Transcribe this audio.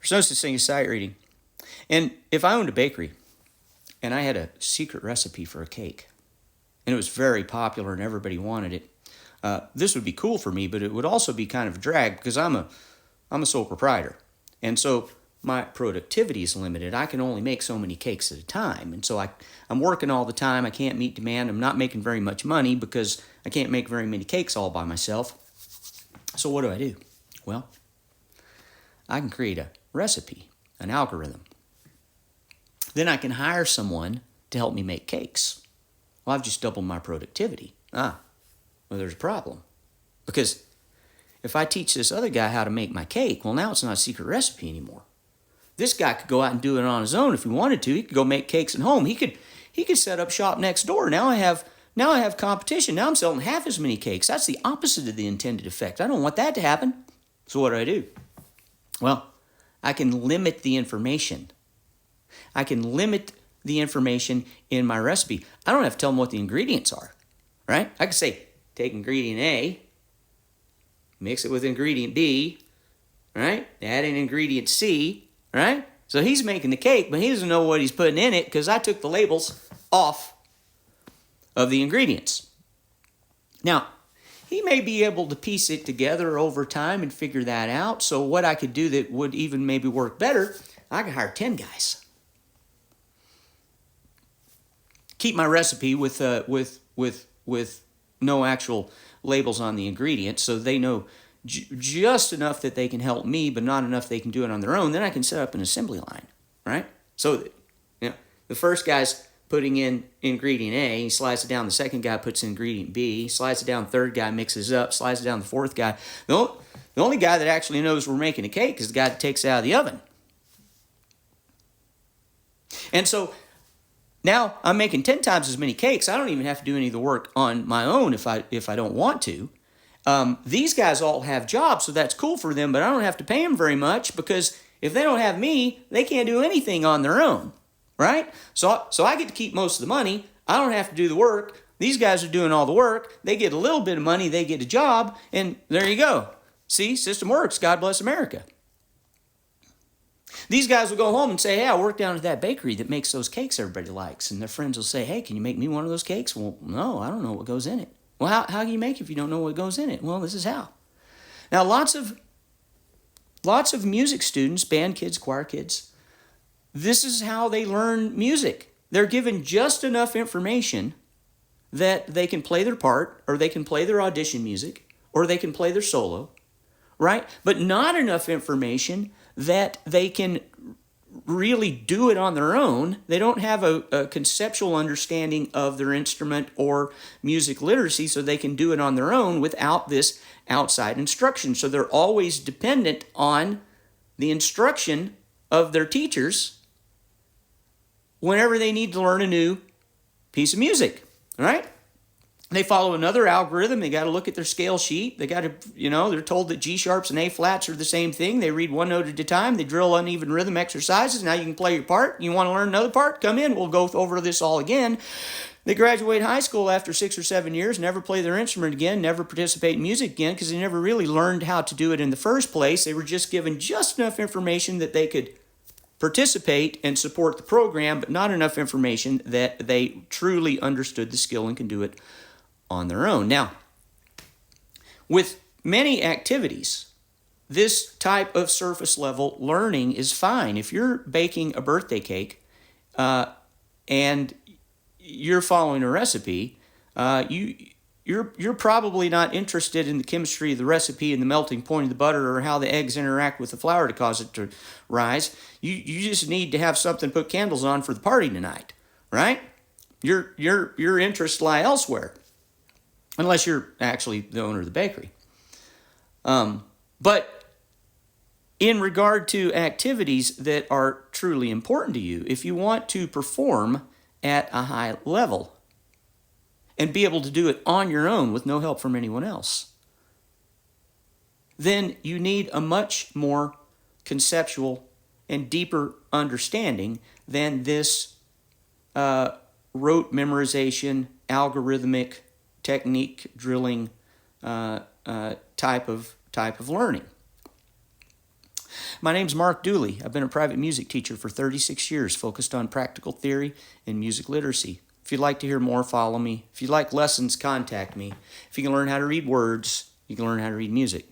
There's no such thing as sight reading. And if I owned a bakery and I had a secret recipe for a cake, and it was very popular and everybody wanted it, this would be cool for me, but it would also be kind of a drag because I'm a sole proprietor. And so my productivity is limited. I can only make so many cakes at a time. And so I'm working all the time. I can't meet demand. I'm not making very much money because I can't make very many cakes all by myself. So what do? Well, I can create a recipe, an algorithm. Then I can hire someone to help me make cakes. Well, I've just doubled my productivity. Well, there's a problem. Because if I teach this other guy how to make my cake, well, now it's not a secret recipe anymore. This guy could go out and do it on his own if he wanted to. He could go make cakes at home. He could set up shop next door. Now I have competition. Now I'm selling half as many cakes. That's the opposite of the intended effect. I don't want that to happen. So what do? Well, I can limit the information. I can limit the information in my recipe. I don't have to tell them what the ingredients are, right? I can say, take ingredient A, mix it with ingredient B, right? Add in ingredient C, right? So he's making the cake, but he doesn't know what he's putting in it because I took the labels off of the ingredients. Now, he may be able to piece it together over time and figure that out. So what I could do that would even maybe work better, I could hire 10 guys. Keep my recipe with no actual labels on the ingredients, so they know just enough that they can help me, but not enough they can do it on their own. Then I can set up an assembly line, right? So, the first guy's putting in ingredient A, he slides it down. The second guy puts in ingredient B, he slides it down. The third guy mixes it up, slides it down. The fourth guy. The only guy that actually knows we're making a cake is the guy that takes it out of the oven. And so now I'm making 10 times as many cakes. I don't even have to do any of the work on my own if I don't want to. These guys all have jobs, so that's cool for them, but I don't have to pay them very much because if they don't have me, they can't do anything on their own, right? So I get to keep most of the money. I don't have to do the work. These guys are doing all the work. They get a little bit of money. They get a job, and there you go. See, system works. God bless America. These guys will go home and say, hey, I work down at that bakery that makes those cakes everybody likes. And their friends will say, hey, can you make me one of those cakes? Well, no, I don't know what goes in it. Well, how can you make it if you don't know what goes in it? Well, this is how. Now, lots of music students, band kids, choir kids, this is how they learn music. They're given just enough information that they can play their part, or they can play their audition music, or they can play their solo, right? But not enough information that they can really do it on their own. They don't have a conceptual understanding of their instrument or music literacy, so they can do it on their own without this outside instruction. So they're always dependent on the instruction of their teachers whenever they need to learn a new piece of music, right? They follow another algorithm. They got to look at their scale sheet. They got to, they're told that G sharps and A flats are the same thing. They read one note at a time. They drill uneven rhythm exercises. Now you can play your part. You want to learn another part? Come in. We'll go over this all again. They graduate high school after 6 or 7 years, never play their instrument again, never participate in music again because they never really learned how to do it in the first place. They were just given just enough information that they could participate and support the program, but not enough information that they truly understood the skill and can do it on their own. Now, with many activities, this type of surface level learning is fine. If you're baking a birthday cake and you're following a recipe, you're probably not interested in the chemistry of the recipe and the melting point of the butter or how the eggs interact with the flour to cause it to rise. You just need to have something to put candles on for the party tonight, right? Your interests lie elsewhere, unless you're actually the owner of the bakery. But in regard to activities that are truly important to you, if you want to perform at a high level and be able to do it on your own with no help from anyone else, then you need a much more conceptual and deeper understanding than this rote memorization, algorithmic technique drilling type of learning. My name's Mark Dooley. I've been a private music teacher for 36 years, focused on practical theory and music literacy. If you'd like to hear more, follow me. If you'd like lessons, contact me. If you can learn how to read words, you can learn how to read music.